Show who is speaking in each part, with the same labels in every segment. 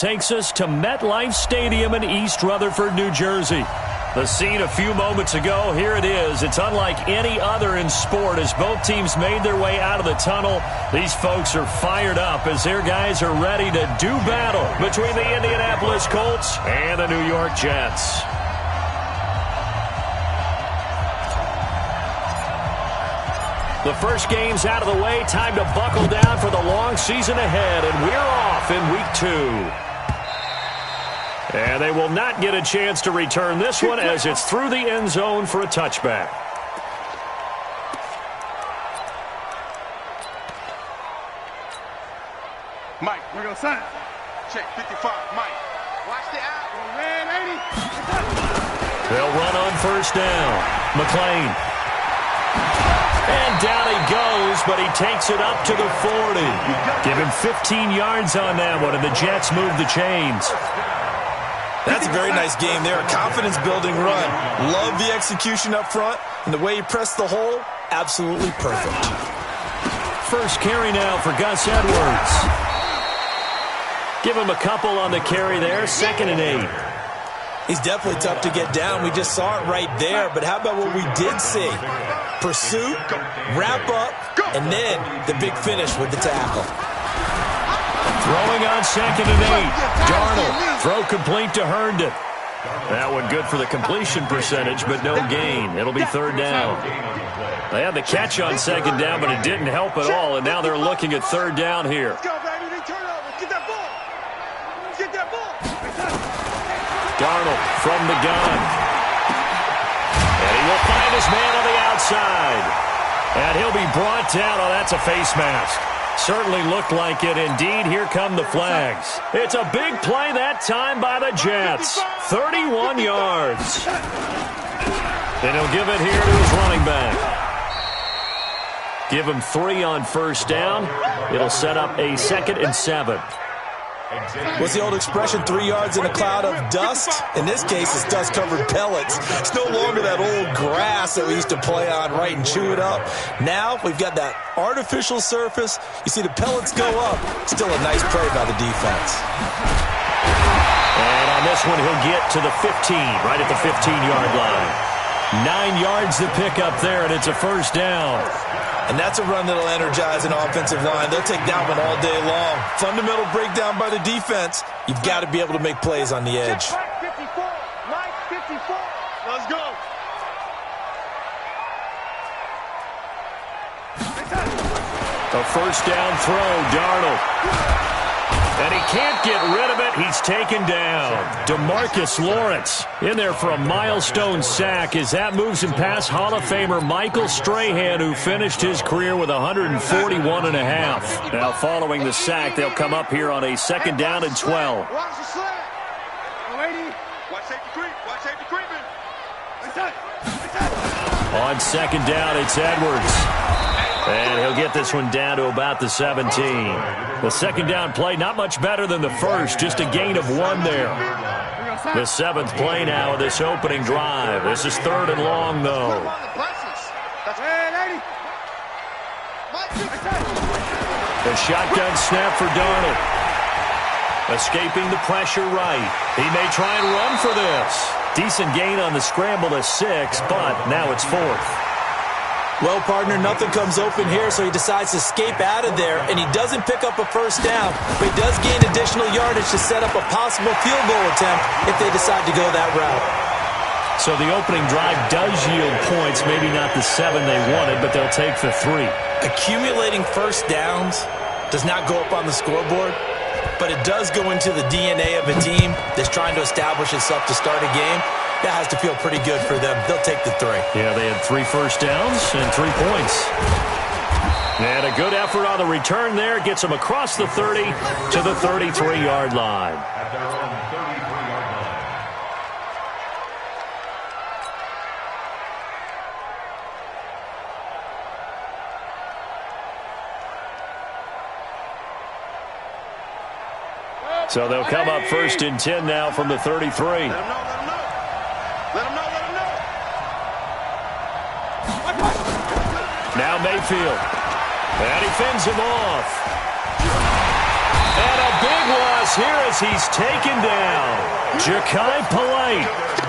Speaker 1: Takes us to MetLife Stadium in East Rutherford, New Jersey. The scene a few moments ago, here it is. It's unlike any other in sport as both teams made their way out of the tunnel. These folks are fired up as their guys are ready to do battle between the Indianapolis Colts and the New York Jets. The first game's out of the way. Time to buckle down for the long season ahead, and we're off in Week 2. And they will not get a chance to return this one as it's through the end zone for a touchback.
Speaker 2: Mike, we're going to sign. Check 55, Mike. Watch the out. Red 80.
Speaker 1: They'll run on first down. McLean. And down he goes, but he takes it up to the 40. Give him 15 yards on that one, and the Jets move the chains.
Speaker 3: That's a very nice game there. A confidence-building run. Love the execution up front. And the way he pressed the hole, absolutely perfect.
Speaker 1: First carry now for Gus Edwards. Give him a couple on the carry there. 2nd and 8.
Speaker 3: He's definitely tough to get down. We just saw it right there. But how about what we did see? Pursuit, wrap up, and then the big finish with the tackle.
Speaker 1: Throwing on 2nd and 8. Darnold, throw complete to Herndon. That one good for the completion percentage, but no gain. It'll be 3rd down. They had the catch on 2nd down, but it didn't help at all, and now they're looking at 3rd down here. Darnold from the gun. And he will find his man on the outside. And he'll be brought down. Oh, that's a face mask. Certainly looked like it. Indeed, here come the flags. It's a big play that time by the Jets. 31 yards. And he'll give it here to his running back. Give him 3 on first down. It'll set up a 2nd and 7.
Speaker 3: What's the old expression, 3 yards in a cloud of dust? In this case, it's dust-covered pellets. It's no longer that old grass that we used to play on, right, and chew it up. Now we've got that artificial surface. You see the pellets go up. Still a nice play by the defense.
Speaker 1: And on this one, he'll get to the 15, right at the 15-yard line. 9 yards to pick up there, and it's a first down.
Speaker 3: And that's a run that'll energize an offensive line. They'll take that one all day long. Fundamental breakdown by the defense. You've got to be able to make plays on the edge.
Speaker 2: Mike 54. Mike 54. Let's go.
Speaker 1: A first down throw, Darnold. And he can't get rid of it. He's taken down. DeMarcus Lawrence in there for a milestone sack as that moves him past Hall of Famer Michael Strahan, who finished his career with 141 and a half. Now following the sack, they'll come up here on a 2nd down and 12.
Speaker 2: Watch the slant. Watch safety creep. Watch safety creeping.
Speaker 1: On 2nd down, it's Edwards. And he'll get this one down to about the 17. The 2nd down play, not much better than the first, just a gain of 1 there. The 7th play now of this opening drive. This is 3rd and long, though. The shotgun snap for Darnold. Escaping the pressure right. He may try and run for this. Decent gain on the scramble to 6, but now it's 4th.
Speaker 3: Well, partner, nothing comes open here, so he decides to escape out of there, and he doesn't pick up a first down, but he does gain additional yardage to set up a possible field goal attempt if they decide to go that route.
Speaker 1: So the opening drive does yield points, maybe not the 7 they wanted, but they'll take the 3.
Speaker 3: Accumulating first downs does not go up on the scoreboard, but it does go into the DNA of a team that's trying to establish itself to start a game. That has to feel pretty good for them. They'll take the 3.
Speaker 1: Yeah, they had 3 first downs and 3 points. And a good effort on the return there. Gets them across the 30 to the 33-yard line. So they'll come up 1st and 10 now from the 33.
Speaker 2: Let him know.
Speaker 1: Now Mayfield. And he fends him off. And a big loss here as he's taken down. Ja'Kai Polite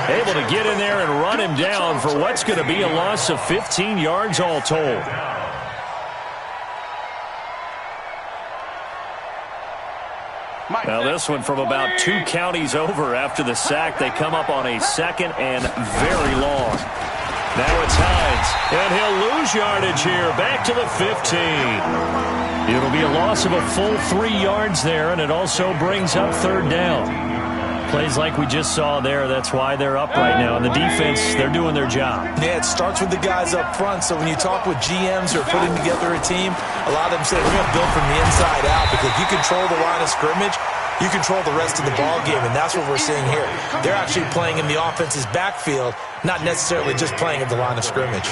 Speaker 1: able to get in there and run him down for what's going to be a loss of 15 yards all told. Now this one from about 2 counties over after the sack. They come up on a 2nd and very long. Now it's Hines, and he'll lose yardage here, back to the 15. It'll be a loss of a full 3 yards there, and it also brings up 3rd down. Plays like we just saw there, that's why they're up right now. And the defense, they're doing their job.
Speaker 3: Yeah, it starts with the guys up front. So when you talk with GMs who are putting together a team, a lot of them say we're going to build from the inside out, because if you control the line of scrimmage, you control the rest of the ball game, and that's what we're seeing here. They're actually playing in the offense's backfield, not necessarily just playing at the line of scrimmage.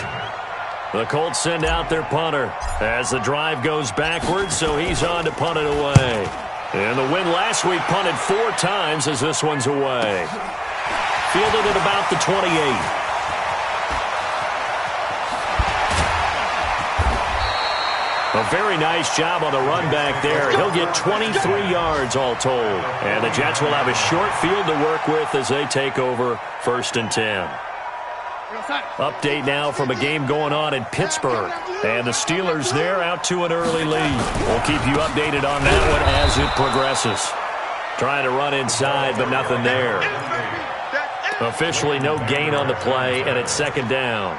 Speaker 1: The Colts send out their punter as the drive goes backwards, so he's on to punt it away. And the win last week punted 4 times as this one's away. Fielded at about the 28. A very nice job on the run back there. He'll get 23 yards all told. And the Jets will have a short field to work with as they take over 1st and 10. Update now from a game going on in Pittsburgh. And the Steelers there out to an early lead. We'll keep you updated on that one as it progresses. Trying to run inside, but nothing there. Officially no gain on the play, and it's 2nd down.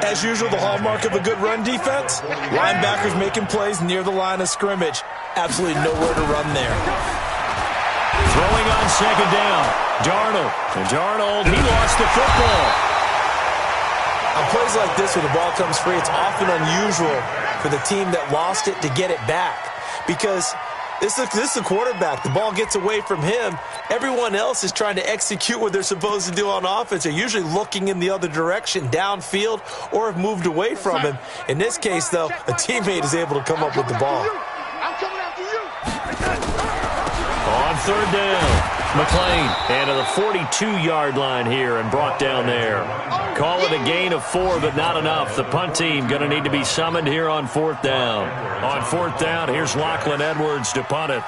Speaker 3: As usual, the hallmark of a good run defense, linebackers making plays near the line of scrimmage. Absolutely nowhere to run there.
Speaker 1: Throwing on 2nd down. Darnold. And Darnold, he lost the football.
Speaker 3: On plays like this where the ball comes free, it's often unusual for the team that lost it to get it back, because this is the quarterback. The ball gets away from him. Everyone else is trying to execute what they're supposed to do on offense. They're usually looking in the other direction, downfield, or have moved away from him. In this case, though, a teammate is able to come up with the ball.
Speaker 2: I'm coming after you.
Speaker 1: On 3rd down. McLean, and to the 42-yard line here and brought down there. Call it a gain of 4, but not enough. The punt team going to need to be summoned here on 4th down. On 4th down, here's Lachlan Edwards to punt it.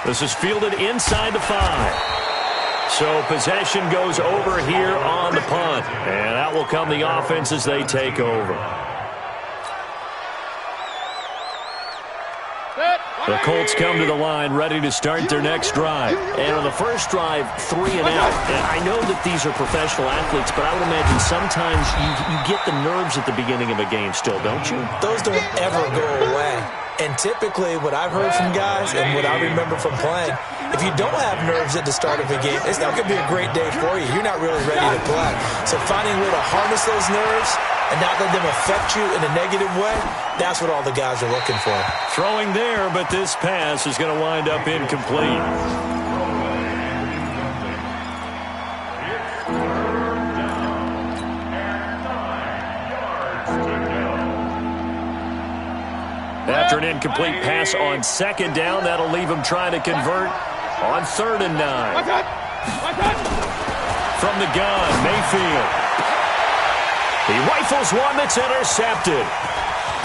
Speaker 1: This is fielded inside the 5. So possession goes over here on the punt. And that will come the offense as they take over. The Colts come to the line ready to start their next drive. And on the first drive, 3 and out. And I know that these are professional athletes, but I would imagine sometimes you get the nerves at the beginning of a game still, don't you?
Speaker 3: Those don't ever go away. And typically, what I've heard from guys and what I remember from playing, if you don't have nerves at the start of a game, it's not going to be a great day for you. You're not really ready to play. So finding a way to harness those nerves and not let them affect you in a negative way, that's what all the guys are looking for.
Speaker 1: Throwing there, but this pass is going to wind up incomplete. After an incomplete pass on 2nd down, that'll leave him trying to convert on 3rd and 9. From the gun, Mayfield. He rifles one that's intercepted.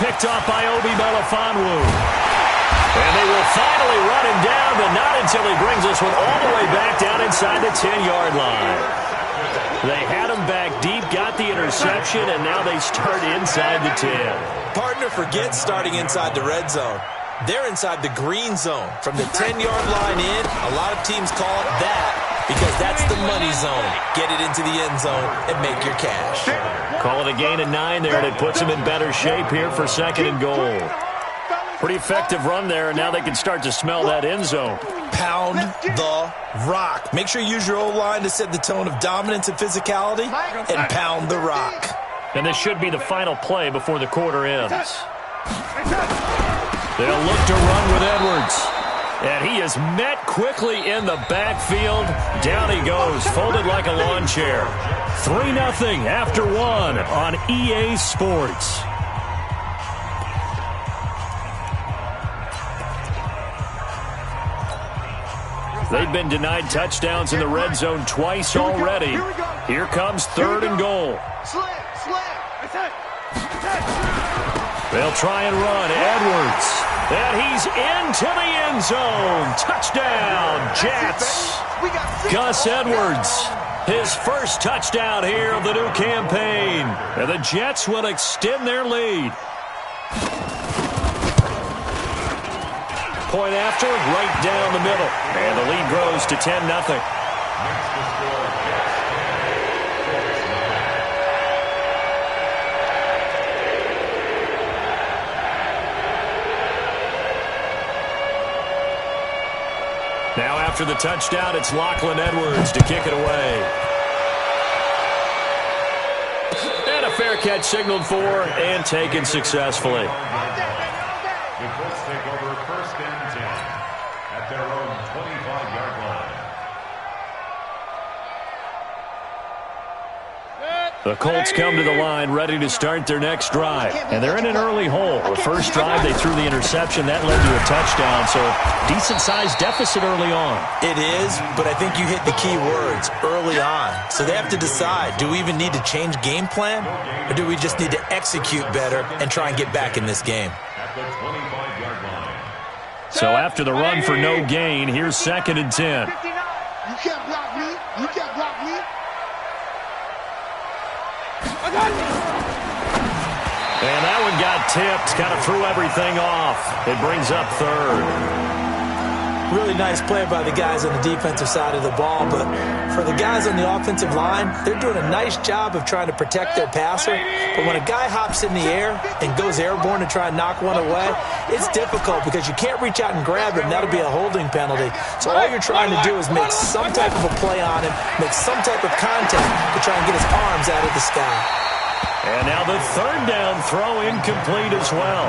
Speaker 1: Picked off by Obi Melifonwu. And they will finally run him down, but not until he brings this one all the way back down inside the 10-yard line. They had him back deep, got the interception, and now they start inside the 10.
Speaker 3: Partner forgets starting inside the red zone. They're inside the green zone. From the 10-yard line in, a lot of teams call it that because that's the money zone. Get it into the end zone and make your cash.
Speaker 1: Call it a gain of 9 there, and it puts them in better shape here for 2nd and goal. Pretty effective run there, and now they can start to smell that end zone.
Speaker 3: Pound the rock. Make sure you use your O-line to set the tone of dominance and physicality, and pound the rock.
Speaker 1: And this should be the final play before the quarter ends. They'll look to run with Edwards. And he is met quickly in the backfield. Down he goes, folded like a lawn chair. 3-0 after 1 on EA Sports. They've been denied touchdowns in the red zone twice already. Here comes 3rd and goal. They'll try and run. Edwards. And he's into the end zone. Touchdown, Jets. Gus Edwards, his first touchdown here of the new campaign. And the Jets will extend their lead. Point after, right down the middle. And the lead grows to 10-0. Now after the touchdown, it's Lachlan Edwards to kick it away. And a fair catch signaled for and taken successfully.
Speaker 4: The Colts take over 1st and 10 at their own 25-yard line.
Speaker 1: The Colts come to the line ready to start their next drive. And they're in an early hole. The first drive, they threw the interception. That led to a touchdown. So decent-sized deficit early on.
Speaker 3: It is, but I think you hit the key words, early on. So they have to decide, do we even need to change game plan? Or do we just need to execute better and try and get back in this game?
Speaker 4: At the 25-yard line.
Speaker 1: So after the run for no gain, here's 2nd and 10.
Speaker 2: You can't block me. You can't block me.
Speaker 1: And that one got tipped, kind of threw everything off. It brings up 3rd.
Speaker 3: Really nice play by the guys on the defensive side of the ball, but for the guys on the offensive line, they're doing a nice job of trying to protect their passer. But when a guy hops in the air and goes airborne to try and knock one away, it's difficult because you can't reach out and grab him. That'll be a holding penalty. So all you're trying to do is make some type of a play on him, make some type of contact to try and get his arms out of the sky.
Speaker 1: And now the 3rd down throw incomplete as well.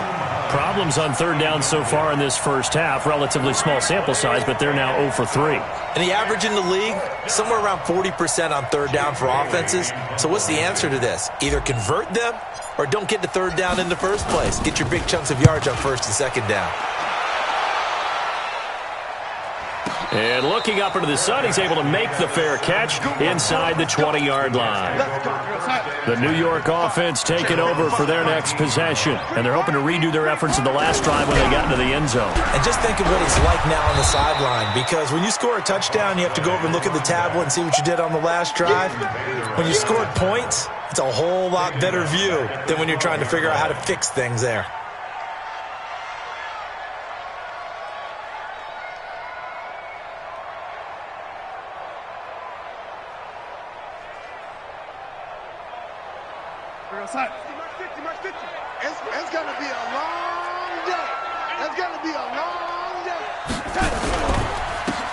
Speaker 1: Problems on 3rd down so far in this first half. Relatively small sample size, but they're now 0 for 3.
Speaker 3: And the average in the league, somewhere around 40% on 3rd down for offenses. So what's the answer to this? Either convert them or don't get to 3rd down in the first place. Get your big chunks of yards on 1st and 2nd down.
Speaker 1: And looking up into the sun, he's able to make the fair catch inside the 20-yard line. The New York offense taking over for their next possession. And they're hoping to redo their efforts in the last drive when they got into the end zone.
Speaker 3: And just think of what it's like now on the sideline, because when you score a touchdown, you have to go over and look at the tablet and see what you did on the last drive. When you scored points, it's a whole lot better view than when you're trying to figure out how to fix things there.
Speaker 2: It's going to be a long day. It's going to be a long day.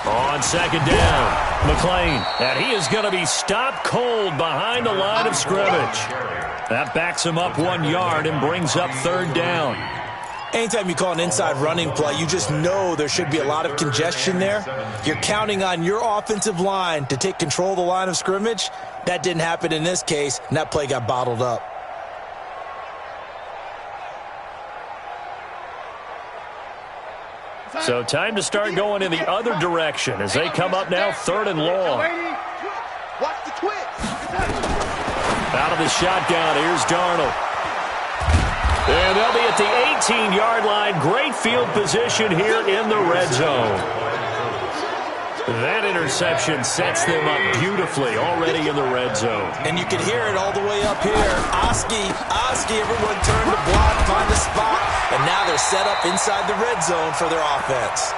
Speaker 1: On 2nd down, McLean. And he is going to be stopped cold behind the line of scrimmage. That backs him up 1 yard and brings up 3rd down.
Speaker 3: Anytime you call an inside running play, you just know there should be a lot of congestion there. You're counting on your offensive line to take control of the line of scrimmage. That didn't happen in this case, and that play got bottled up.
Speaker 1: So time to start going in the other direction as they come up now 3rd and long.
Speaker 2: Watch the twist.
Speaker 1: Out of the shotgun, here's Darnold. And they'll be at the 18-yard line. Great field position here in the red zone. That interception sets them up beautifully already in the red zone.
Speaker 3: And you can hear it all the way up here. Oski, everyone turned to block, find a spot, and now they're set up inside the red zone for their offense.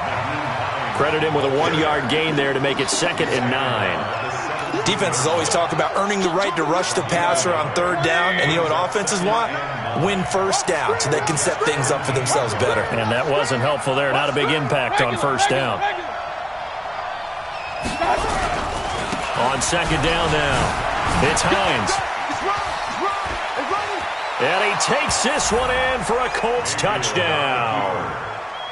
Speaker 1: Credit him with a 1-yard gain there to make it 2nd and 9.
Speaker 3: Defenses always talk about earning the right to rush the passer on 3rd down, and you know what offenses want? Win 1st down so they can set things up for themselves better.
Speaker 1: And that wasn't helpful there. Not a big impact on 1st down. On 2nd down now, it's Hines. And he takes this one in for a Colts touchdown.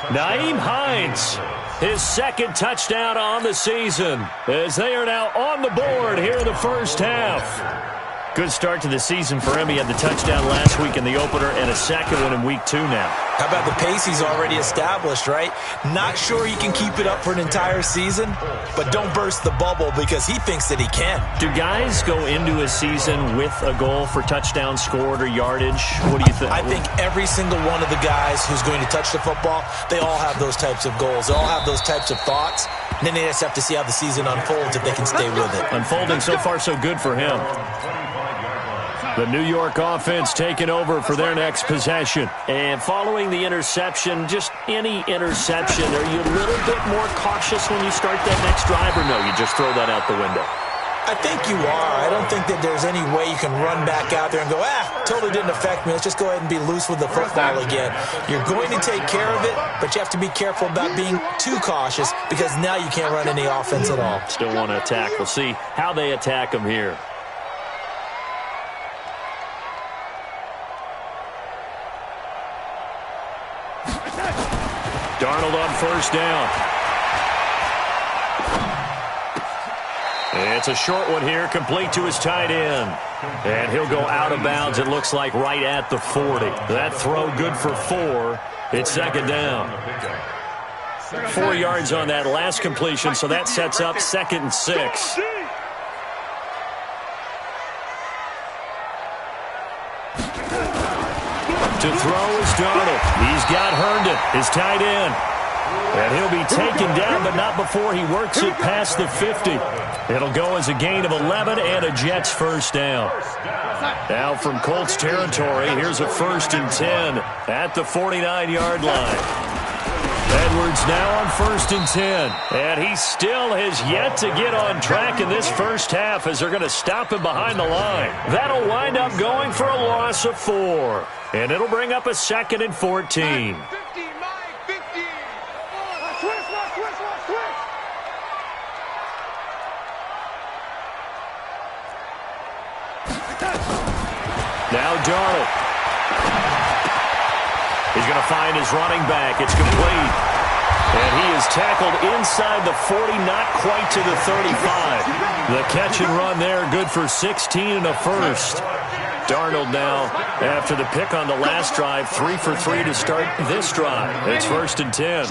Speaker 1: Nyheim Hines, his 2nd touchdown on the season, as they are now on the board here in the first half. Good start to the season for him. He had the touchdown last week in the opener and a second one in week 2 now.
Speaker 3: How about the pace he's already established, right? Not sure he can keep it up for an entire season, but don't burst the bubble because he thinks that he can.
Speaker 1: Do guys go into a season with a goal for touchdown scored or yardage? What do you think?
Speaker 3: I think every single one of the guys who's going to touch the football, they all have those types of goals. They all have those types of thoughts. And then they just have to see how the season unfolds if they can stay with it.
Speaker 1: Unfolding so far so good for him. The New York offense taking over for their next possession. And following the interception, just any interception, are you a little bit more cautious when you start that next drive, or no, you just throw that out the window?
Speaker 3: I think you are. I don't think that there's any way you can run back out there and go, totally didn't affect me. Let's just go ahead and be loose with the football again. You're going to take care of it, but you have to be careful about being too cautious because now you can't run any offense at all.
Speaker 1: Still want to attack. We'll see how they attack him here. Darnold on first down. It's a short one here, complete to his tight end. And he'll go out of bounds, it looks like, right at the 40. That throw good for 4. It's second down. 4 yards on that last completion, so that sets up 2nd and 6. To throw is Darnold. He's got Herndon, his tight end. And he'll be taken down, but not before he works it past the 50. It'll go as a gain of 11 and a Jets first down. Now from Colts territory, here's a 1st and 10 at the 49-yard line. Edwards now on 1st and 10. And he still has yet to get on track in this first half as they're going to stop him behind the line. That'll wind up going for a loss of 4. And it'll bring up a 2nd and 14. Now Darnold. He's going to find his running back. It's complete. And he is tackled inside the 40, not quite to the 35. The catch and run there, good for 16 and a first. Darnold now, after the pick on the last drive, 3 for 3 to start this drive. It's 1st and 10.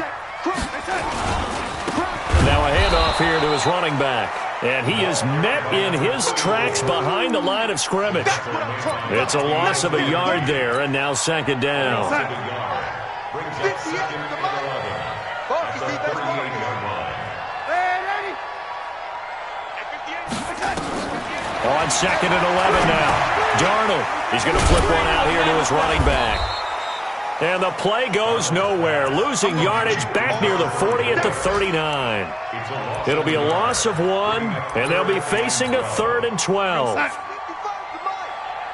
Speaker 1: Now a handoff here to his running back. And he is met in his tracks behind the line of scrimmage. It's a loss of a yard there, and now 2nd down. On 2nd and 11 now. Darnold, he's going to flip one out here to his running back. And the play goes nowhere. Losing yardage back near the 40 at the 39. It'll be a loss of 1, and they'll be facing a 3rd and 12.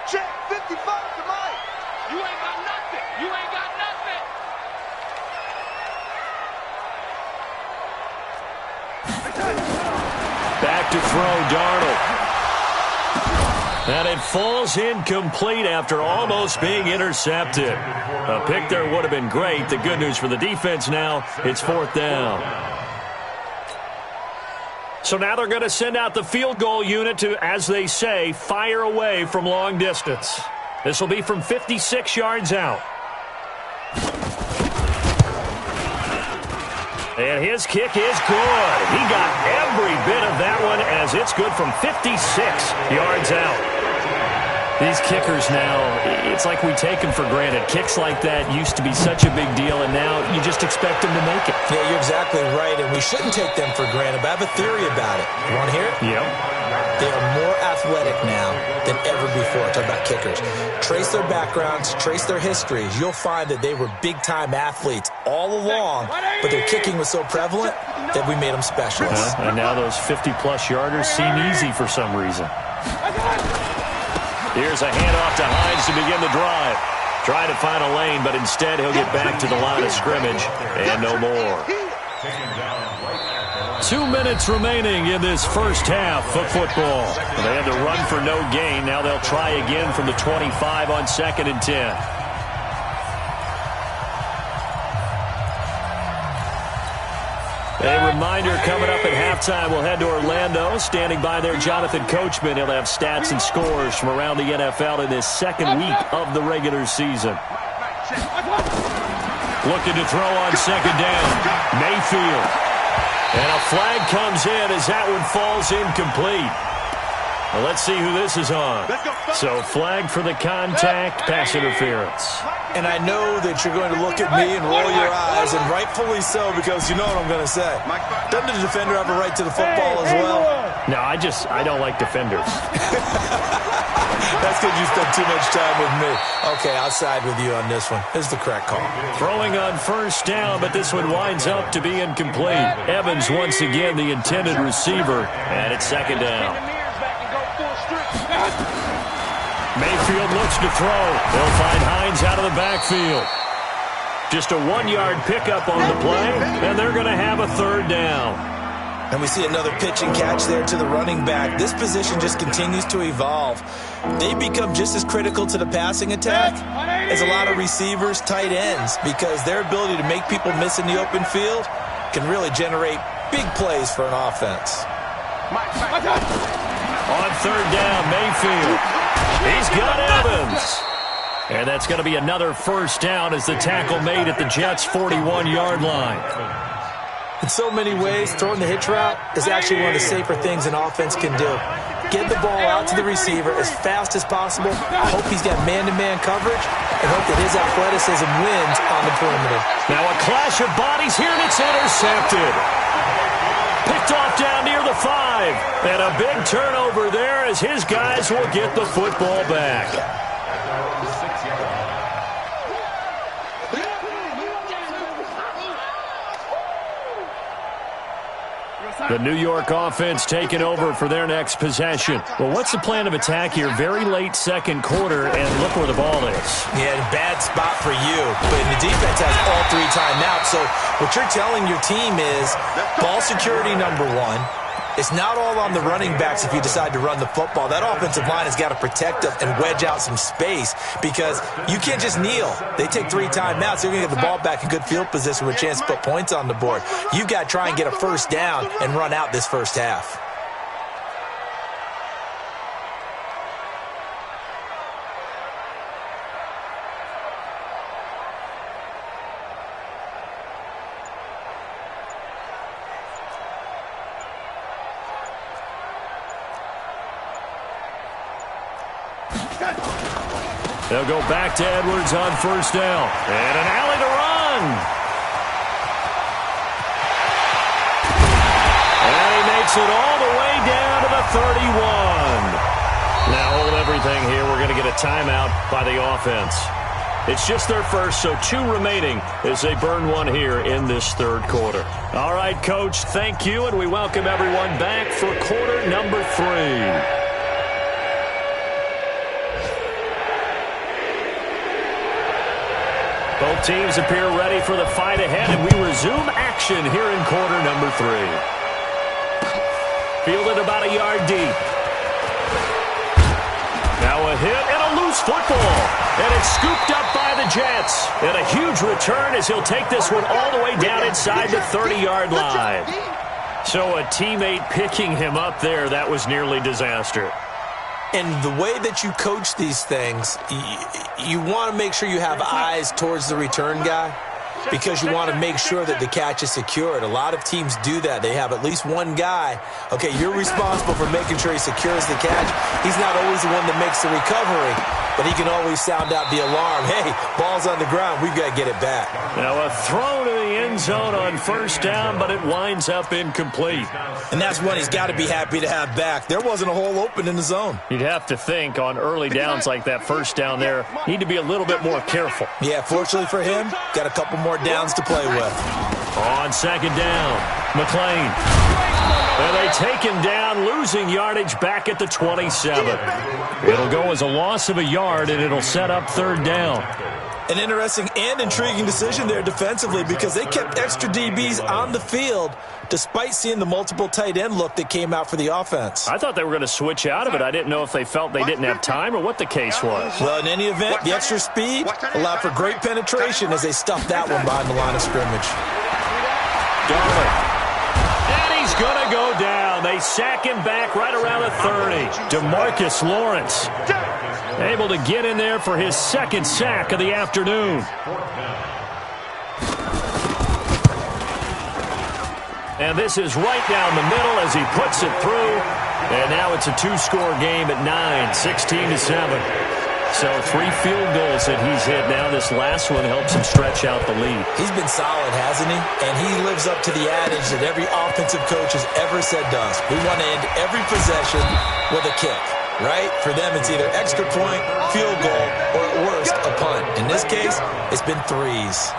Speaker 2: Check 55 to Mike. You ain't got nothing. You ain't got nothing.
Speaker 1: Back to throw, Darnold. And it falls incomplete after almost being intercepted. A pick there would have been great. The good news for the defense now, it's 4th down. So now they're going to send out the field goal unit to, as they say, fire away from long distance. This will be from 56 yards out. And his kick is good. He got every bit of that one as it's good from 56 yards out. These kickers now, it's like we take them for granted. Kicks like that used to be such a big deal, and now you just expect them to make it.
Speaker 3: Yeah, you're exactly right, and we shouldn't take them for granted, but I have a theory about it. You want to hear it?
Speaker 1: Yep.
Speaker 3: They are more athletic now than ever before. Talk about kickers. Trace their backgrounds, trace their histories. You'll find that they were big-time athletes all along, but their kicking was so prevalent that we made them specialists.
Speaker 1: And now those 50-plus yarders seem easy for some reason. Here's a handoff to Hines to begin the drive. Try to find a lane, but instead he'll get back to the line of scrimmage and no more. 2 minutes remaining in this first half of football. They had to run for no gain. Now they'll try again from the 25 on 2nd and 10. A reminder coming up at halftime, we'll head to Orlando. Standing by there, Jonathan Coachman. He'll have stats and scores from around the NFL in this second week of the regular season. Looking to throw on second down. Mayfield. And a flag comes in as that one falls incomplete. Well, let's see who this is on. So flag for the contact, pass interference.
Speaker 3: And I know that you're going to look at me and roll your eyes, and rightfully so, because you know what I'm going to say. Doesn't the defender have a right to the football as well?
Speaker 1: No, I don't like defenders.
Speaker 3: That's because you spent too much time with me. Okay, I'll side with you on this one. This is the correct call.
Speaker 1: Throwing on first down, but this one winds up to be incomplete. Evans once again the intended receiver, and it's second down. Mayfield looks to throw. They'll find Hines out of the backfield. Just a 1-yard pickup on the play, and they're going to have a third down.
Speaker 3: And we see another pitch and catch there to the running back. This position just continues to evolve. They become just as critical to the passing attack as a lot of receivers, tight ends, because their ability to make people miss in the open field can really generate big plays for an offense.
Speaker 1: On third down, Mayfield. He's got Evans. And that's going to be another first down as the tackle made at the Jets' 41-yard line.
Speaker 3: In so many ways, throwing the hitch route is actually one of the safer things an offense can do. Get the ball out to the receiver as fast as possible, hope he's got man-to-man coverage, and hope that his athleticism wins on the perimeter.
Speaker 1: Now a clash of bodies here, and it's intercepted. Picked off down near the 5. And a big turnover there as his guys will get the football back. The New York offense taking over for their next possession. Well, what's the plan of attack here? Very late second quarter, and look where the ball is.
Speaker 3: Yeah, bad spot for you. But the defense has all 3 timeouts. So what you're telling your team is ball security number 1. It's not all on the running backs if you decide to run the football. That offensive line has got to protect them and wedge out some space because you can't just kneel. They take 3 timeouts. They're going to get the ball back in good field position with a chance to put points on the board. You got to try and get a first down and run out this first half.
Speaker 1: They'll go back to Edwards on first down. And an alley to run. And he makes it all the way down to the 31. Now hold everything here. We're going to get a timeout by the offense. It's just their first, so 2 remaining as they burn one here in this third quarter. All right, Coach, thank you, and we welcome everyone back for quarter number 3. Both teams appear ready for the fight ahead, and we resume action here in quarter number 3. Fielded about a yard deep. Now a hit and a loose football. And it's scooped up by the Jets. And a huge return as he'll take this one all the way down inside the 30-yard line. So a teammate picking him up there, that was nearly disaster.
Speaker 3: And the way that you coach these things, you want to make sure you have eyes towards the return guy because you want to make sure that the catch is secured. A lot of teams do that. They have at least one guy. Okay, you're responsible for making sure he secures the catch. He's not always the one that makes the recovery, but he can always sound out the alarm. Hey, ball's on the ground. We've got to get it back.
Speaker 1: Now a throw to the end zone on first down, but it winds up incomplete.
Speaker 3: And that's one he's got to be happy to have back. There wasn't a hole open in the zone.
Speaker 1: You'd have to think on early downs like that first down there, need to be a little bit more careful.
Speaker 3: Yeah, fortunately for him, got a couple more downs to play with.
Speaker 1: On second down, McLean. And they take him down, losing yardage back at the 27. It'll go as a loss of a yard, and it'll set up third down.
Speaker 3: An interesting and intriguing decision there defensively because they kept extra DBs on the field despite seeing the multiple tight end look that came out for the offense.
Speaker 1: I thought they were going to switch out of it. I didn't know if they felt they didn't have time or what the case was.
Speaker 3: Well, in any event, the extra speed allowed for great penetration as they stuffed that one behind the line of scrimmage.
Speaker 1: Darling he's going to go down. They sack him back right around the 30. DeMarcus Lawrence able to get in there for his second sack of the afternoon. And this is right down the middle as he puts it through. And now it's a two-score game at 9, 16-7. So 3 field goals that he's hit now. This last one helps him stretch out the lead.
Speaker 3: He's been solid, hasn't he? And he lives up to the adage that every offensive coach has ever said to us. We want to end every possession with a kick, right? For them, it's either extra point, field goal, or at worst, a punt. In this case, it's been 3s.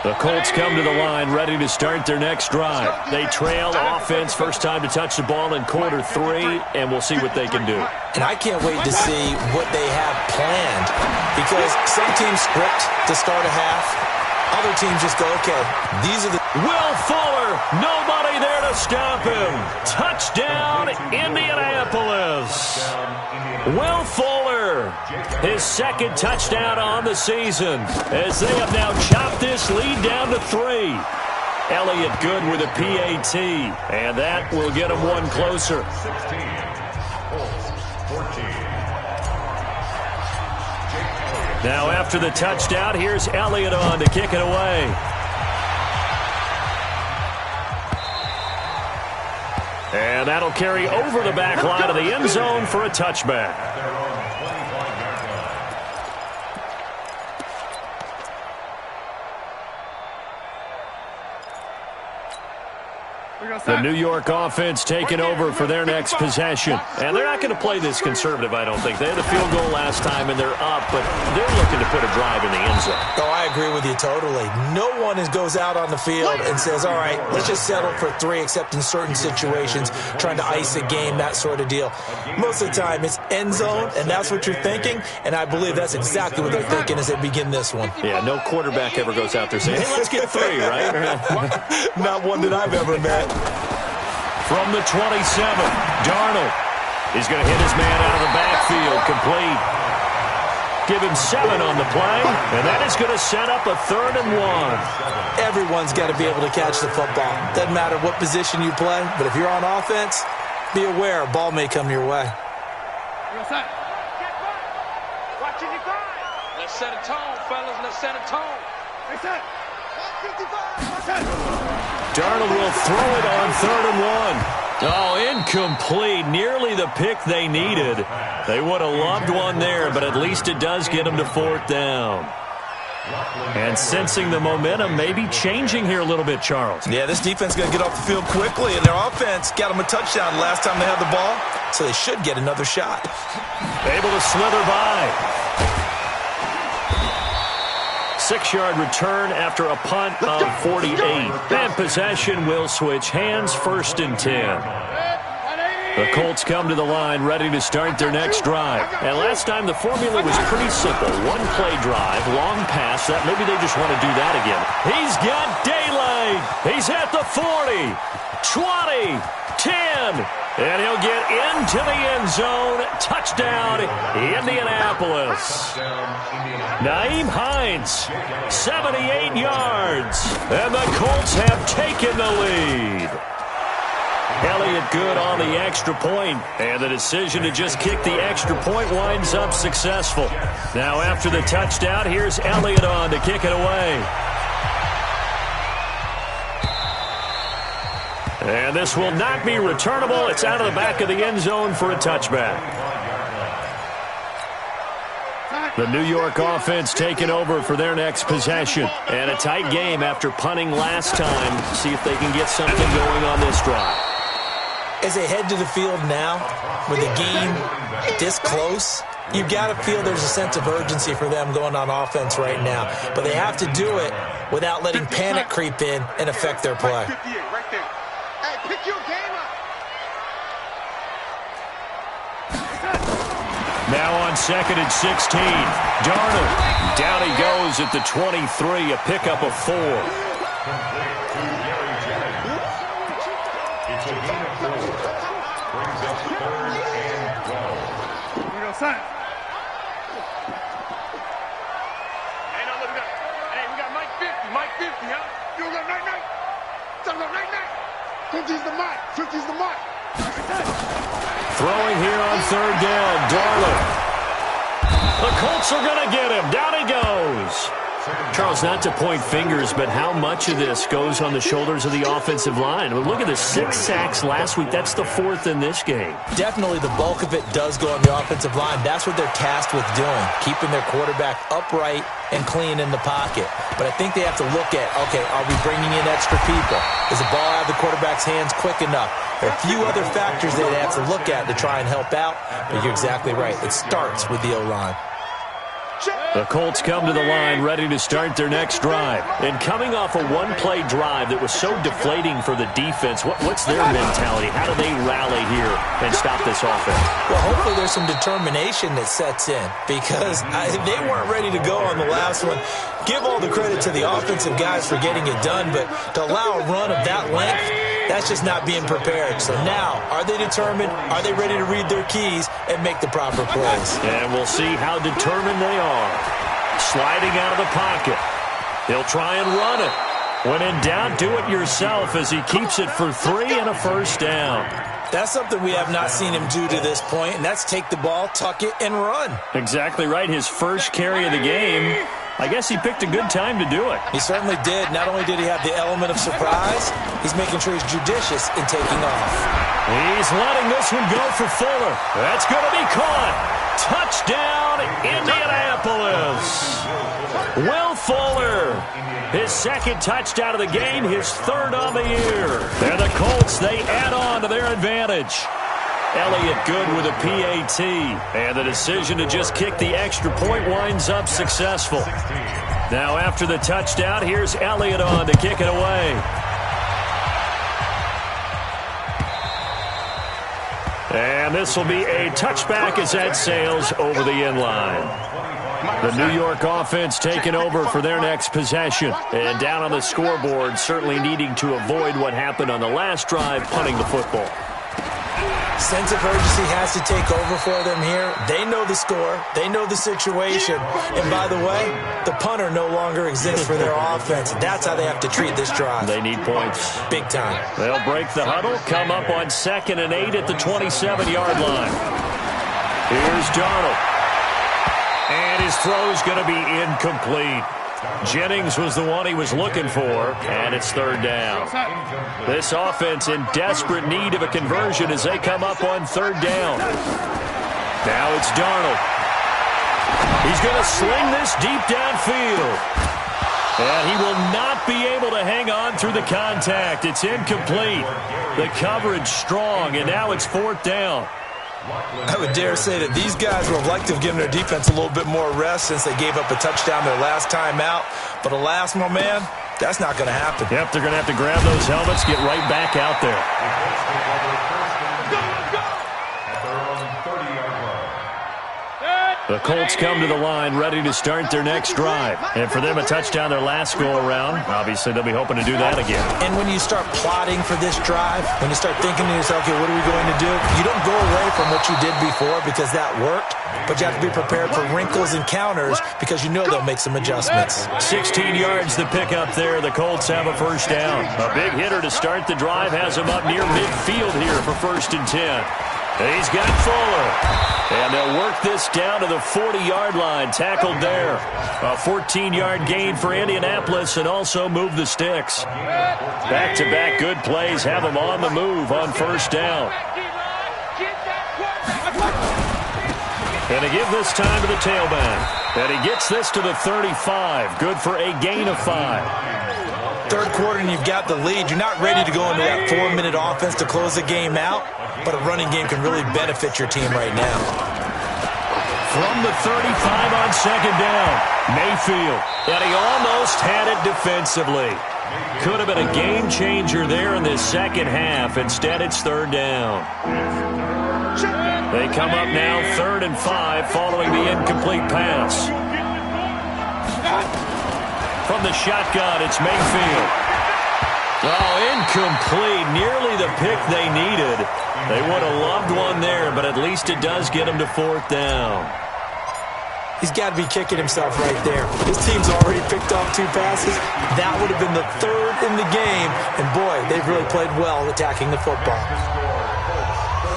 Speaker 1: The Colts come to the line ready to start their next drive. They trail offense, first time to touch the ball in quarter 3, and we'll see what they can do.
Speaker 3: And I can't wait to see what they have planned, because some teams script to start a half. Other teams just go, okay, these are the...
Speaker 1: Will Fuller, nobody there to stop him. Touchdown, Indianapolis. Will Fuller, his second touchdown on the season, as they have now chopped this lead down to 3. Elliott good with a PAT, and that will get him one closer.
Speaker 4: 16, Colts, 14.
Speaker 1: Now after the touchdown, here's Elliott on to kick it away. And that'll carry over the back line of the end zone for a touchback. The New York offense taking over for their next possession. And they're not going to play this conservative, I don't think. They had a field goal last time, and they're up, but they're looking to put a drive in the end zone.
Speaker 3: Oh, I agree with you totally. No one goes out on the field and says, all right, let's just settle for 3, except in certain situations, trying to ice a game, that sort of deal. Most of the time, it's end zone, and that's what you're thinking, and I believe that's exactly what they're thinking as they begin this one.
Speaker 1: Yeah, no quarterback ever goes out there saying, hey, let's get 3, right?
Speaker 3: Not one that I've ever met.
Speaker 1: From the 27, Darnold is going to hit his man out of the backfield, complete. Give him 7 on the play, and that is going to set up a 3rd and 1.
Speaker 3: Everyone's got to be able to catch the football. Doesn't matter what position you play, but if you're on offense, be aware a ball may come your way.
Speaker 5: Let's set a tone, fellas. Let's set a tone.
Speaker 1: Darnold will throw it on 3rd and 1. Oh, incomplete. Nearly the pick they needed. They would have loved one there, but at least it does get them to 4th down. And sensing the momentum maybe changing here a little bit, Charles.
Speaker 3: Yeah, this defense is going to get off the field quickly, and their offense got them a touchdown last time they had the ball, so they should get another shot.
Speaker 1: Able to slither by. 6-yard return after a punt of 48. And possession will switch hands, 1st and 10. The Colts come to the line ready to start their next drive. And last time the formula was pretty simple. 1-play drive, long pass. That maybe they just want to do that again. He's got daylight. He's at the 40, 20, 10. And he'll get into the end zone. Touchdown, Indianapolis. Naeem Hines, 78 yards. And the Colts have taken the lead. Elliott good on the extra point. And the decision to just kick the extra point winds up successful. Now after the touchdown, here's Elliott on to kick it away. And this will not be returnable. It's out of the back of the end zone for a touchback. The New York offense taking over for their next possession. And a tight game after punting last time. See if they can get something going on this drive.
Speaker 3: As they head to the field now, with the game this close, you've got to feel there's a sense of urgency for them going on offense right now. But they have to do it without letting panic creep in and affect their play.
Speaker 2: Pick your game up.
Speaker 1: Now on 2nd and 16. Darnold. Down he goes at the 23. A pickup of 4.
Speaker 4: It's a gain of 4. Brings up 3rd and 12.
Speaker 2: Here we go, son. Hey, we got Mike 50. Mike 50, huh? You got Mike. 50's the mark. 50's the mark.
Speaker 1: Throwing here on third down, Darnold. The Colts are going to get him. Down he goes. Charles, not to point fingers, but how much of this goes on the shoulders of the offensive line? I mean, look at the 6 sacks last week. That's the 4th in this game.
Speaker 3: Definitely the bulk of it does go on the offensive line. That's what they're tasked with doing, keeping their quarterback upright and clean in the pocket. But I think they have to look at, okay, are we bringing in extra people? Is the ball out of the quarterback's hands quick enough? There are a few other factors they'd have to look at to try and help out, but you're exactly right. It starts with the O-line.
Speaker 1: The Colts come to the line ready to start their next drive. And coming off a one-play drive that was so deflating for the defense, what's their mentality? How do they rally here and stop this offense?
Speaker 3: Well, hopefully there's some determination that sets in because they weren't ready to go on the last one. Give all the credit to the offensive guys for getting it done, but to allow a run of that length, that's just not being prepared. So now, are they determined? Are they ready to read their keys and make the proper plays?
Speaker 1: And we'll see how determined they are. Sliding out of the pocket. He'll try and run it. When in doubt, do it yourself as he keeps it for 3 and a first down.
Speaker 3: That's something we have not seen him do to this point, and that's take the ball, tuck it, and run.
Speaker 1: Exactly right. His first carry of the game. I guess he picked a good time to do it.
Speaker 3: He certainly did. Not only did he have the element of surprise, he's making sure he's judicious in taking off.
Speaker 1: He's letting this one go for Fuller. That's going to be caught. Touchdown, Indianapolis. Will Fuller, his 2nd touchdown of the game, his 3rd on the year. And the Colts, they add on to their advantage. Elliott good with a PAT. And the decision to just kick the extra point winds up successful. Now after the touchdown, here's Elliott on to kick it away. And this will be a touchback as that sails over the end line. The New York offense taking over for their next possession. And down on the scoreboard, certainly needing to avoid what happened on the last drive, punting the football.
Speaker 3: Sense of urgency has to take over for them here. They know the score. They know the situation. And by the way, the punter no longer exists for their offense. That's how they have to treat this drive.
Speaker 1: They need points.
Speaker 3: Big time.
Speaker 1: They'll break the huddle, come up on 2nd and 8 at the 27-yard line. Here's Darnold. And his throw's going to be incomplete. Jennings was the one he was looking for, and it's 3rd down. This offense in desperate need of a conversion as they come up on 3rd down. Now it's Darnold. He's going to sling this deep downfield. And he will not be able to hang on through the contact. It's incomplete. The coverage strong, and now it's 4th down.
Speaker 3: I would dare say that these guys would have liked to have given their defense a little bit more rest since they gave up a touchdown their last time out. But alas, my man, that's not going to happen.
Speaker 1: Yep, they're going to have to grab those helmets, get right back out there. The Colts come to the line ready to start their next drive. And for them, a touchdown their last go-around. Obviously, they'll be hoping to do that again.
Speaker 3: And when you start plotting for this drive, when you start thinking to yourself, okay, what are we going to do? You don't go away from what you did before because that worked, but you have to be prepared for wrinkles and counters because you know they'll make some adjustments.
Speaker 1: 16 yards to pick up there. The Colts have a first down. A big hitter to start the drive has them up near midfield here for 1st and 10. He's got Fuller. And they'll work this down to the 40-yard line. Tackled there. A 14-yard gain for Indianapolis and also move the sticks. Back-to-back good plays have them on the move on 1st down. And to give this time to the tailback. And he gets this to the 35. Good for a gain of 5.
Speaker 3: 3rd quarter and you've got the lead. You're not ready to go into that 4-minute offense to close the game out. But a running game can really benefit your team right now.
Speaker 1: From the 35 on 2nd down, Mayfield. And he almost had it defensively. Could have been a game changer there in this 2nd half. Instead, it's 3rd down. They come up now 3rd and 5 following the incomplete pass. From the shotgun, it's Mayfield. Oh, incomplete. Nearly the pick they needed. They would have loved one there, but at least it does get them to 4th down.
Speaker 3: He's got to be kicking himself right there. His team's already picked off 2 passes. That would have been the 3rd in the game. And, boy, they've really played well attacking the football.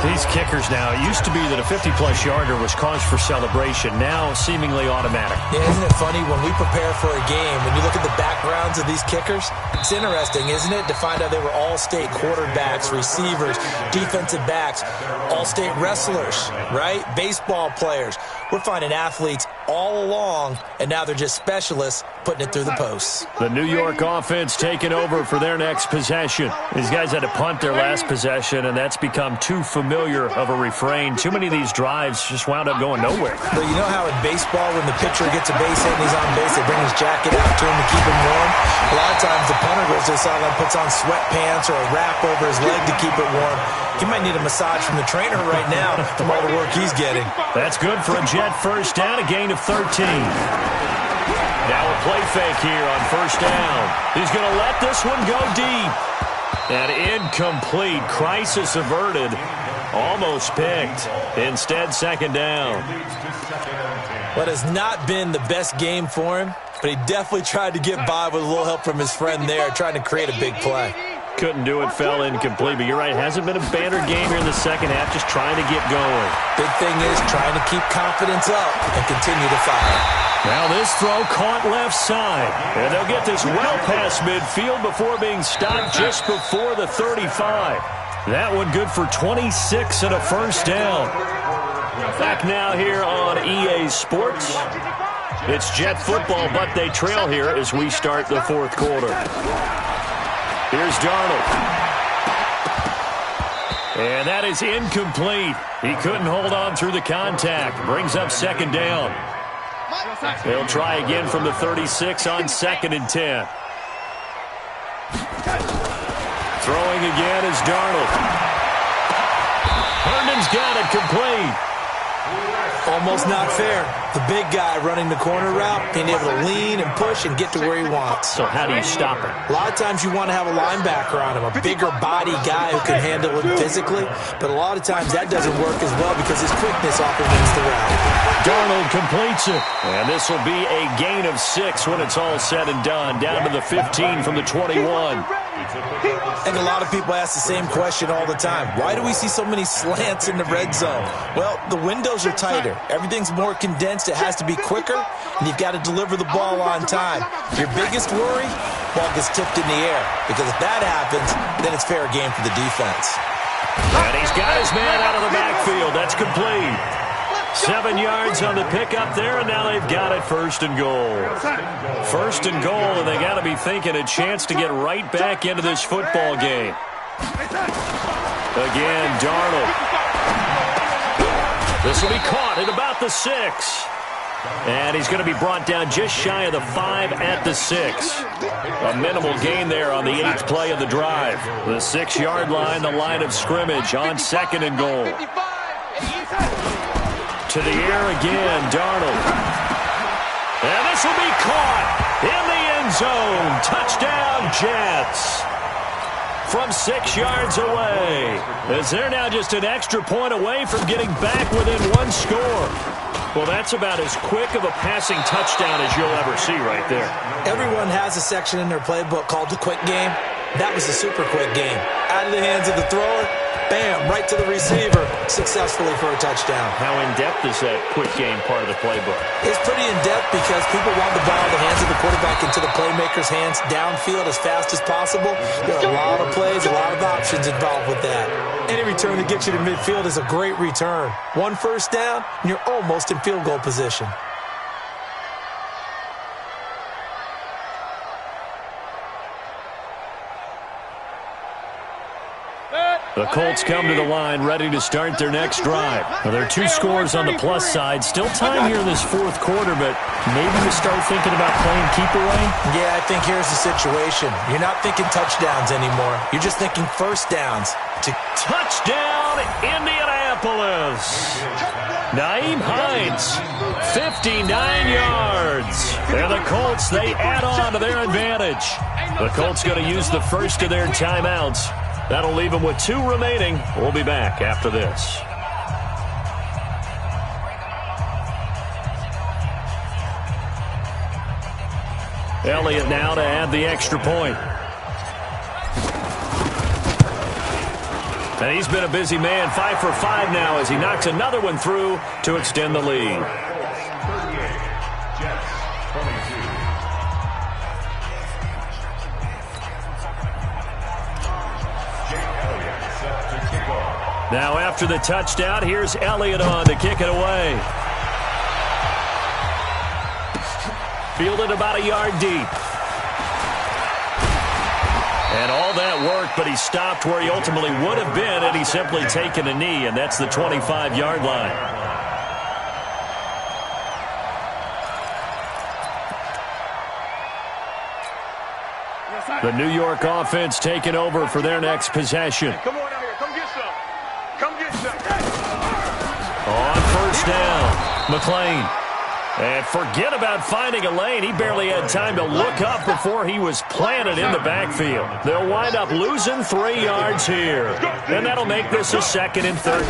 Speaker 1: These kickers now, it used to be that a 50-plus yarder was cause for celebration. Now, seemingly automatic.
Speaker 3: Yeah, isn't it funny when we prepare for a game, when you look at the backgrounds of these kickers? It's interesting, isn't it, to find out they were all-state quarterbacks, receivers, defensive backs, all-state wrestlers, right? Baseball players. We're finding athletes all along, and now they're just specialists putting it through the posts.
Speaker 1: The New York offense taking over for their next possession. These guys had to punt their last possession, and that's become too familiar of a refrain. Too many of these drives just wound up going nowhere.
Speaker 3: But you know how in baseball, when the pitcher gets a base hit and he's on base, they bring his jacket out to him to keep him warm? A lot of times the punter goes to the sideline, puts on sweatpants or a wrap over his leg to keep it warm. He might need a massage from the trainer right now from all the work he's getting.
Speaker 1: That's good for a Jet first down, a gain of 13. Now a play fake here on first down. He's going to let this one go deep. And incomplete. Crisis averted. Almost picked. Instead, second down.
Speaker 3: What has not been the best game for him, but he definitely tried to get by with a little help from his friend there, trying to create a big play.
Speaker 1: Couldn't do it, fell incomplete. But you're right, hasn't been a banner game here in the second half, just trying to get going.
Speaker 3: Big thing is trying to keep confidence up and continue to fire.
Speaker 1: Now this throw caught left side. And they'll get this well past midfield before being stopped just before the 35. That one good for 26 and a first down. Back now here on EA Sports. It's Jet football, but they trail here as we start the 4th quarter. Here's Darnold. And that is incomplete. He couldn't hold on through the contact. Brings up second down. They'll try again from the 36 on 2nd and 10. Throwing again is Darnold. Herndon's got it complete.
Speaker 3: Almost not fair. The big guy running the corner route, being able to lean and push and get to where he wants.
Speaker 1: So how do you stop it?
Speaker 3: A lot of times you want to have a linebacker on him, a bigger body guy who can handle it physically. But a lot of times that doesn't work as well because his quickness often wins the route.
Speaker 1: Darnold completes it. And this will be a gain of 6 when it's all said and done. Down to the 15 from the 21.
Speaker 3: I think a lot of people ask the same question all the time. Why do we see so many slants in the red zone? Well, the windows are tighter. Everything's more condensed. It has to be quicker, and you've got to deliver the ball on time. Your biggest worry, ball gets tipped in the air. Because if that happens, then it's fair game for the defense.
Speaker 1: And he's got his man out of the backfield. That's complete. 7 yards on the pickup there, and now they've got it 1st and goal. 1st and goal, and they got to be thinking a chance to get right back into this football game. Again, Darnold. This will be caught at about the 6. And he's going to be brought down just shy of the 5 at the 6. A minimal gain there on the 8th play of the drive. The 6-yard line, the line of scrimmage on 2nd and goal. To the air again, Darnold. And this will be caught in the end zone. Touchdown, Jets. From 6 yards away. As they're now just an extra point away from getting back within 1 score. Well, that's about as quick of a passing touchdown as you'll ever see right there.
Speaker 3: Everyone has a section in their playbook called the quick game. That was a super quick game. Out of the hands of the thrower, bam, right to the receiver, successfully for a touchdown.
Speaker 1: How in-depth is that quick game part of the playbook?
Speaker 3: It's pretty in-depth because people want the ball in the hands of the quarterback into the playmaker's hands downfield as fast as possible. There are a lot of plays, a lot of options involved with that. Any return that gets you to midfield is a great return. 1 first down, and you're almost in field goal position.
Speaker 1: The Colts come to the line ready to start their next drive. Well, there are 2 scores on the plus side. Still time here in this 4th quarter, but maybe you start thinking about playing keep away?
Speaker 3: Yeah, I think here's the situation. You're not thinking touchdowns anymore. You're just thinking first downs.
Speaker 1: Touchdown, Indianapolis. Naeem Hines, 59 yards. And the Colts, they add on to their advantage. The Colts going to use the first of their timeouts. That'll leave them with 2 remaining. We'll be back after this. Elliott now to add the extra point. And he's been a busy man, 5 for 5 now as he knocks another one through to extend the lead. Now after the touchdown, here's Elliott on to kick it away. Fielded about a yard deep. And all that work, but he stopped where he ultimately would have been had he simply taken a knee, and that's the 25-yard line. The New York offense taking over for their next possession.
Speaker 2: Come on out here. Come get some. Come get some.
Speaker 1: On first down, McLean. And forget about finding a lane. He barely had time to look up before he was planted in the backfield. They'll wind up losing 3 yards here. And that'll make this a 2nd and 13.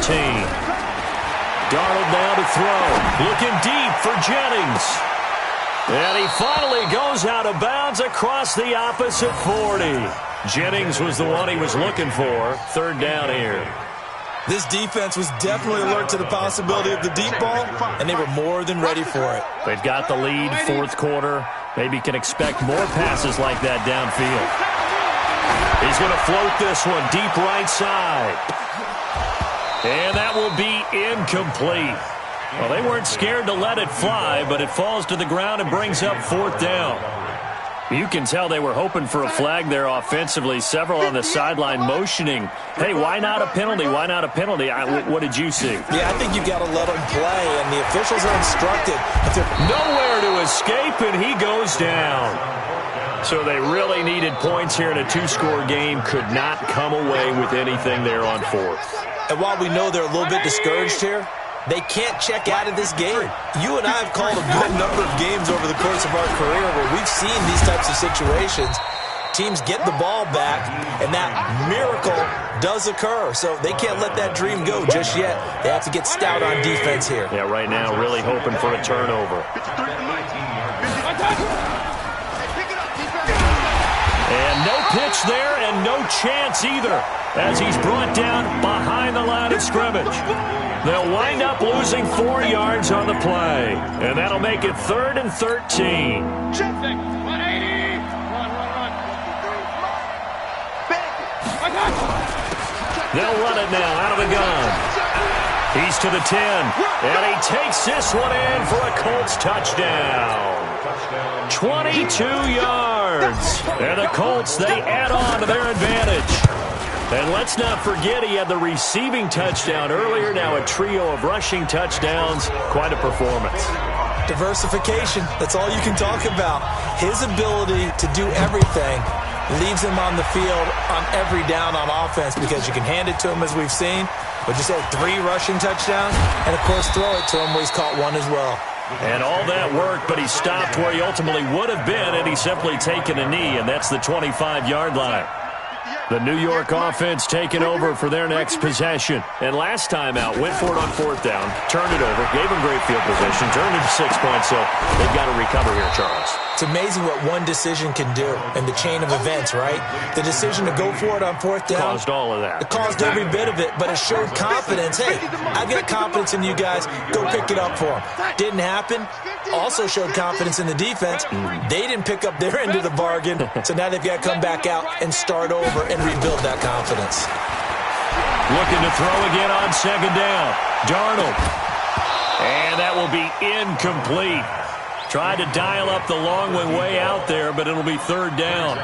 Speaker 1: Darnold now to throw. Looking deep for Jennings. And he finally goes out of bounds across the opposite 40. Jennings was the one he was looking for. 3rd down here.
Speaker 3: This defense was definitely alert to the possibility of the deep ball, and they were more than ready for it.
Speaker 1: They've got the lead, 4th quarter. Maybe can expect more passes like that downfield. He's going to float this one deep right side. And that will be incomplete. Well, they weren't scared to let it fly, but it falls to the ground and brings up 4th down. You can tell they were hoping for a flag there offensively. Several on the sideline motioning, hey, why not a penalty? Why not a penalty? What did you see?
Speaker 3: Yeah, I think you got to let them play, and the officials are instructed.
Speaker 1: Nowhere to escape, and he goes down. So they really needed points here in a 2-score game. Could not come away with anything there on 4th.
Speaker 3: And while we know they're a little bit discouraged here, they can't check out of this game. You and I have called a good number of games over the course of our career where we've seen these types of situations. Teams get the ball back, and that miracle does occur. So they can't let that dream go just yet. They have to get stout on defense here.
Speaker 1: Yeah, right now really hoping for a turnover. And no pitch there and no chance either as he's brought down behind the line of scrimmage. They'll wind up losing 4 yards on the play. And that'll make it 3rd and 13. They'll run it now out of the gun. He's to the 10. And he takes this one in for a Colts touchdown. 22 yards. And the Colts, they add on to their advantage. And let's not forget he had the receiving touchdown earlier. Now a trio of rushing touchdowns. Quite a performance.
Speaker 3: Diversification, that's all you can talk about. His ability to do everything leaves him on the field on every down on offense because you can hand it to him as we've seen. But you said 3 rushing touchdowns, and of course throw it to him where he's caught 1 as well.
Speaker 1: And all that work, but he stopped where he ultimately would have been, and he's simply taken a knee, and that's the 25-yard line. The New York offense taking over for their next possession. And last time out, went for it on 4th down, turned it over, gave him great field position, turned it to 6 points, so they've got to recover here, Charles.
Speaker 3: It's amazing what one decision can do in the chain of events, right? The decision to go for it on 4th down.
Speaker 1: Caused all of that.
Speaker 3: It caused every bit of it, but it showed confidence. Hey, I've got confidence in you guys. Go pick it up for them. Didn't happen. Also showed confidence in the defense. They didn't pick up their end of the bargain, so now they've got to come back out and start over and rebuild that confidence.
Speaker 1: Looking to throw again on 2nd down. Darnold. And that will be incomplete. Tried to dial up the long one way out there, but it'll be 3rd down.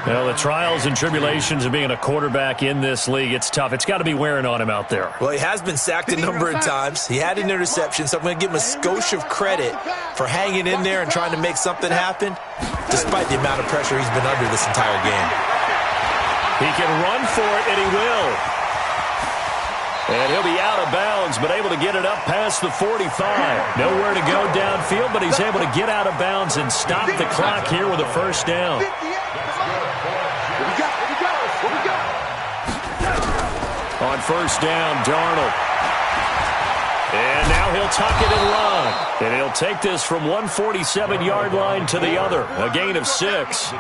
Speaker 1: Well, the trials and tribulations of being a quarterback in this league, it's tough. It's got to be wearing on him out there.
Speaker 3: Well, he has been sacked a number of times. He had an interception, so I'm going to give him a skosh of credit for hanging in there and trying to make something happen, despite the amount of pressure he's been under this entire game.
Speaker 1: He can run for it, and he will. And he'll be out of bounds, but able to get it up past the 45. Nowhere to go downfield, but he's able to get out of bounds and stop the clock here with a 1st down. On 1st down, Darnold. And now he'll tuck it and run. And he'll take this from 147-yard line to the other. A gain of 6.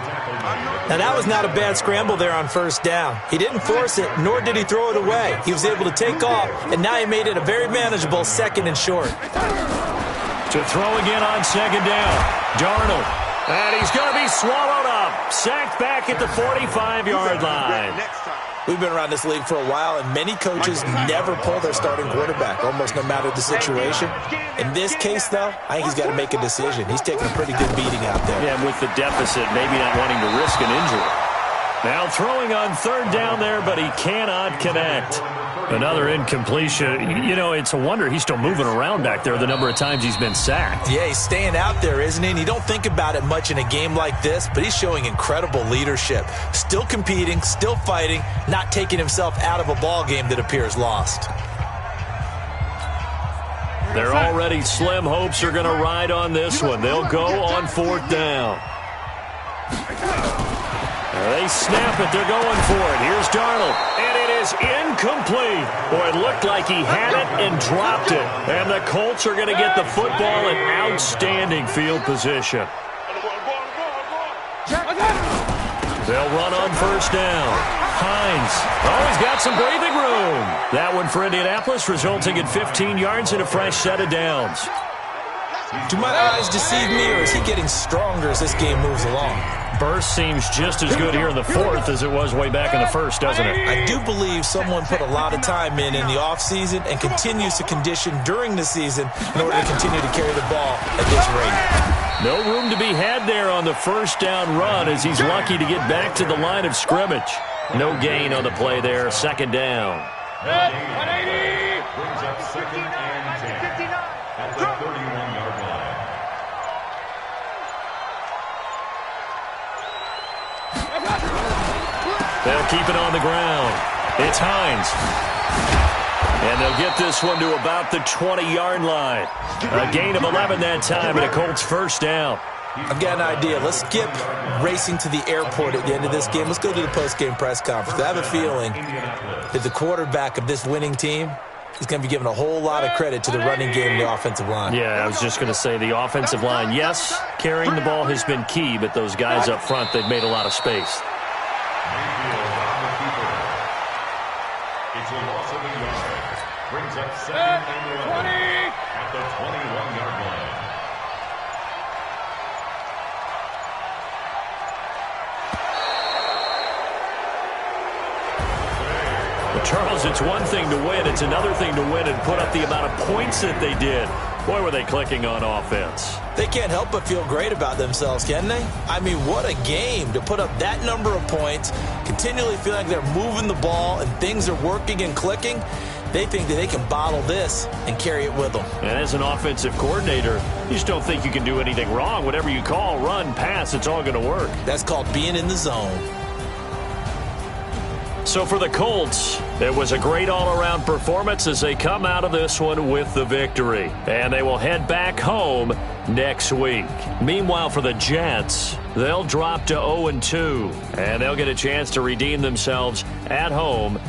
Speaker 3: Now, that was not a bad scramble there on first down. He didn't force it, nor did he throw it away. He was able to take off, and now he made it a very manageable 2nd and short.
Speaker 1: To throw again on 2nd down. Darnold. And he's going to be swallowed up. Sacked back at the 45-yard line.
Speaker 3: We've been around this league for a while, and many coaches never pull their starting quarterback, almost no matter the situation. In this case, though, I think he's got to make a decision. He's taking a pretty good beating out there.
Speaker 1: Yeah, with the deficit, maybe not wanting to risk an injury. Now throwing on 3rd down there, but he cannot connect. Another incompletion. You know, it's a wonder he's still moving around back there the number of times he's been sacked.
Speaker 3: Yeah, he's staying out there, isn't he? And you don't think about it much in a game like this, but he's showing incredible leadership. Still competing, still fighting, not taking himself out of a ball game that appears lost.
Speaker 1: Their already slim hopes are going to ride on this one. They'll go on 4th down. They snap it.Ey're going for it. Here's Darnold. And it is incomplete. Boy, it looked like he had it and dropped it. And the Colts are going to get the football in outstanding field position. They'll run on 1st down. Hines. Oh, he's got some breathing room. That one for Indianapolis, resulting in 15 yards and a fresh set of downs.
Speaker 3: Do my eyes deceive me, or is he getting stronger as this game moves along?
Speaker 1: Burst seems just as good here in the 4th as it was way back in the 1st, doesn't it?
Speaker 3: I do believe someone put a lot of time in the offseason and continues to condition during the season in order to continue to carry the ball at this rate.
Speaker 1: No room to be had there on the 1st down run as he's lucky to get back to the line of scrimmage. No gain on the play there. 2nd down.
Speaker 4: 180. Brings up 2nd and 10 at the 31-yard line.
Speaker 1: They'll keep it on the ground. It's Hines. And they'll get this one to about the 20-yard line. A gain of 11 that time, and a Colts 1st down.
Speaker 3: I've got an idea. Let's skip racing to the airport at the end of this game. Let's go to the post-game press conference. I have a feeling that the quarterback of this winning team is going to be given a whole lot of credit to the running game and the offensive line.
Speaker 1: Yeah, I was just going to say the offensive line, yes, carrying the ball has been key, but those guys up front, they've made a lot of space.
Speaker 4: It's a loss of a yard. Brings up 2nd and 11 at the 21-yard line.
Speaker 1: Charles, it's one thing to win. It's another thing to win and put up the amount of points that they did. Boy, were they clicking on offense.
Speaker 3: They can't help but feel great about themselves, can they? I mean, what a game to put up that number of points, continually feel like they're moving the ball and things are working and clicking. They think that they can bottle this and carry it with them.
Speaker 1: And as an offensive coordinator, you just don't think you can do anything wrong. Whatever you call, run, pass, it's all going to work.
Speaker 3: That's called being in the zone.
Speaker 1: So for the Colts, it was a great all-around performance as they come out of this one with the victory. And they will head back home next week. Meanwhile, for the Jets, they'll drop to 0-2. And they'll get a chance to redeem themselves at home